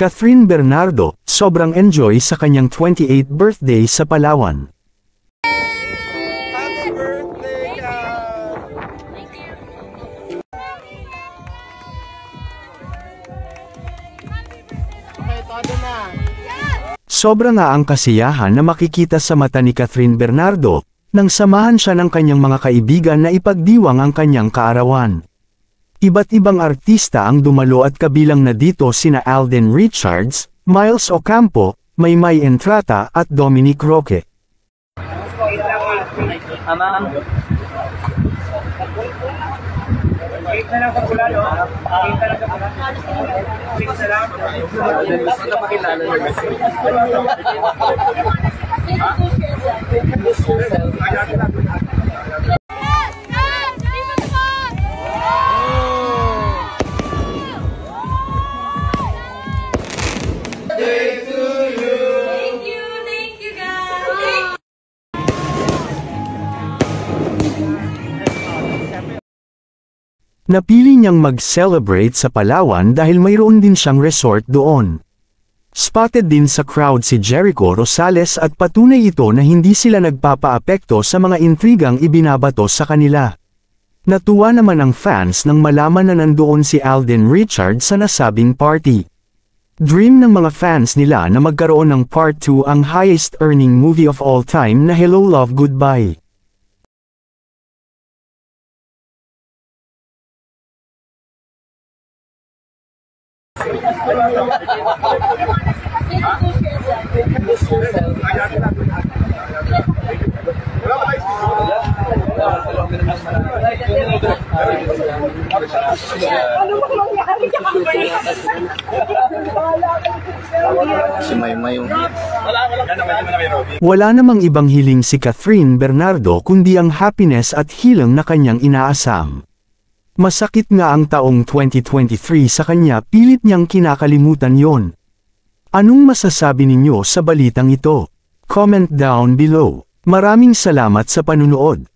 Catherine Bernardo, sobrang enjoy sa kanyang 28th birthday sa Palawan. Happy birthday, Okay, todo na. Sobra nga ang kasiyahan na makikita sa mata ni Catherine Bernardo, nang samahan siya ng kanyang mga kaibigan na ipagdiwang ang kanyang kaarawan. Iba't ibang artista ang dumalo at kabilang na dito sina Alden Richards, Miles Ocampo, Maymay Entrata at Dominic Roque. Napili niyang mag-celebrate sa Palawan dahil mayroon din siyang resort doon. Spotted din sa crowd si Jericho Rosales at patunay ito na hindi sila nagpapaapekto sa mga intrigang ibinabato sa kanila. Natuwa naman ang fans nang malaman na nandoon si Alden Richards sa nasabing party. Dream ng mga fans nila na magkaroon ng part 2 ang highest earning movie of all time na Hello Love Goodbye. Wala namang ibang hiling si Catherine Bernardo kundi ang happiness at hilang na kanyang inaasam. Masakit nga ang taong 2023 sa kanya, pilit niyang kinakalimutan yon. Anong masasabi ninyo sa balitang ito? Comment down below. Maraming salamat sa panunood.